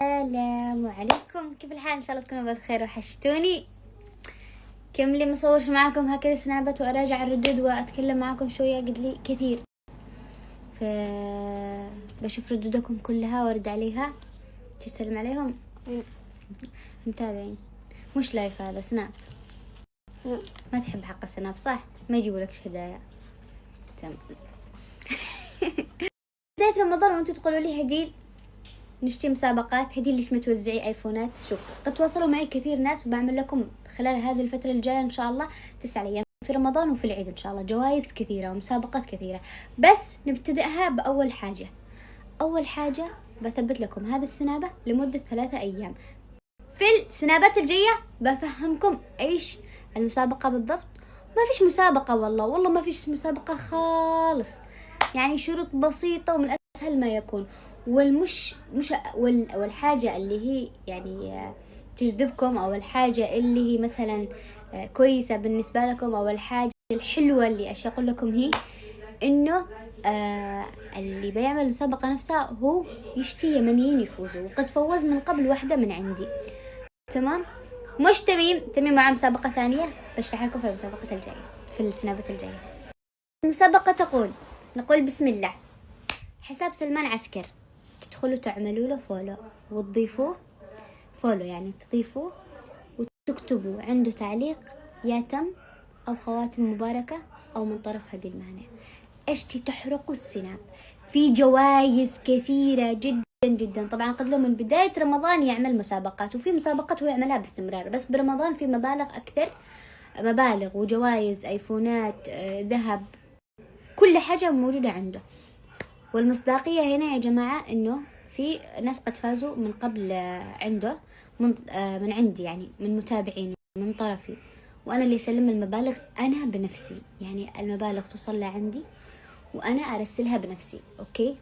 السلام عليكم، كيف الحال؟ ان شاء الله تكونوا بخير. وحشتوني. كم لي مصورش معاكم هكذا سنابت واراجع الردود واتكلم معاكم شويه، قد لي كثير، ف بشوف ردودكم كلها وارد عليها. تسلم عليهم متابعين، مش لايف، هذا سناب. ما تحب حق السناب صح؟ ما يجيبوا لك هدايا. تمام. بداية رمضان وانتم تقولوا لي هديل نشتي مسابقات، هدي ليش ما توزعي ايفونات؟ شوف، قد تواصلوا معي كثير ناس وبعمل لكم خلال هذه الفترة الجاية ان شاء الله 9 ايام في رمضان وفي العيد ان شاء الله جوائز كثيرة ومسابقات كثيرة. بس نبتدئها باول حاجة. اول حاجة بثبت لكم هذه السنابة لمدة 3 ايام. في السنابات الجاية بفهمكم ايش المسابقة بالضبط. ما فيش مسابقة، والله ما فيش مسابقة خالص، يعني شروط بسيطة ومن اسهل ما يكون. والحاجة اللي هي يعني تجذبكم، او الحاجة اللي هي مثلا كويسة بالنسبة لكم، او الحاجة الحلوة اللي اقول لكم هي انه اللي بيعمل المسابقة نفسها هو يشتي يمنيين يفوزوا، وقد فوز من قبل واحدة من عندي. تمام؟ مش تميم مع مسابقة ثانية بشرح لكم في المسابقة الجاية، في السنابة الجاية. المسابقة نقول بسم الله. حساب سلمان عسكر، تدخلوا تعملوا له فولو وتضيفوه فولو، يعني تضيفوه وتكتبوا عنده تعليق يا تم أو خواتم مباركة أو من طرف هذه المانع. اشتي تحرقوا السناب. في جوائز كثيرة جدا جدا. طبعا قد له من بداية رمضان يعمل مسابقات، وفي مسابقات هو يعملها باستمرار، بس برمضان في مبالغ أكثر، مبالغ وجوائز، ايفونات، ذهب، كل حاجة موجودة عنده. والمصداقية هنا يا جماعة انه في ناس قد فازوا من قبل عنده من عندي، يعني من متابعين من طرفي، وانا اللي اسلم المبالغ انا بنفسي، يعني المبالغ توصل لعندي وانا ارسلها بنفسي. اوكي،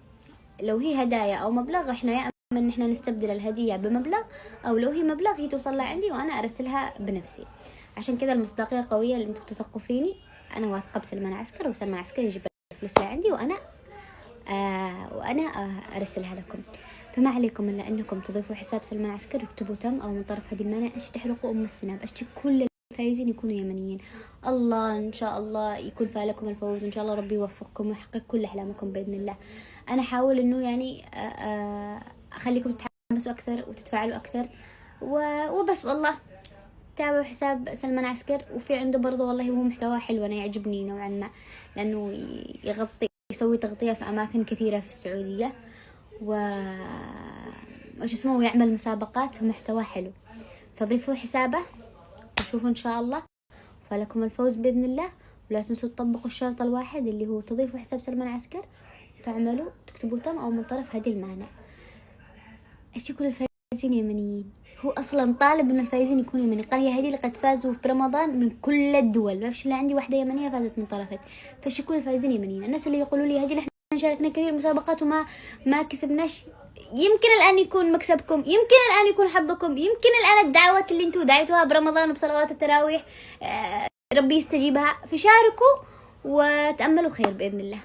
لو هي هدايا او مبلغ احنا يا اما ان احنا نستبدل الهدية بمبلغ، او لو هي مبلغ هي توصل لعندي وانا ارسلها بنفسي. عشان كذا المصداقية قوية، اللي انتم تثقوا فيني. انا واثقة بسلمان عسكر، وسلمان عسكر يجيب الفلوس لعندي وانا ارسلها لكم. فما عليكم الا انكم تضيفوا حساب سلمان عسكر وتكتبوا تم او من طرف هذه المانع. اشتي تحرقوا السناب، اشتي كل الفايزين يكونوا يمنيين. الله ان شاء الله يكون فالكم الفوز، وان شاء الله ربي يوفقكم ويحقق كل احلامكم باذن الله. انا حاول انه يعني اخليكم تتحمسوا اكثر وتتفاعلوا اكثر وبس. والله تابعوا حساب سلمان عسكر، وفي عنده برضه والله هو محتوى حلو، انا يعجبني نوعا ما، لانه يسوي تغطية في اماكن كثيرة في السعودية، وش اسمه، ويعمل مسابقات، في محتوى حلو. فضيفوا حسابه وشوفوا ان شاء الله فلكم الفوز باذن الله. ولا تنسوا تطبقوا الشرط الواحد اللي هو تضيفوا حساب سلمان عسكر، تعملوا تكتبوا تم او من طرف هذه المانع. اشتي كل الفائزين يمنيين. هو اصلا طالب ان الفائزين يكونوا يمني. قال يا هدي لقد فازوا برمضان من كل الدول، ما فيش الا عندي واحده يمنيه فازت من طرفك. فاشتي كل الفائزين يمنيين. الناس اللي يقولوا لي هدي احنا شاركنا كثير مسابقات ما كسبناش، يمكن الان يكون مكسبكم، يمكن الان يكون حظكم، يمكن الان الدعوات اللي انتم دعيتوها برمضان وبصلوات التراويح ربي يستجيبها. فشاركوا وتأملوا خير بإذن الله.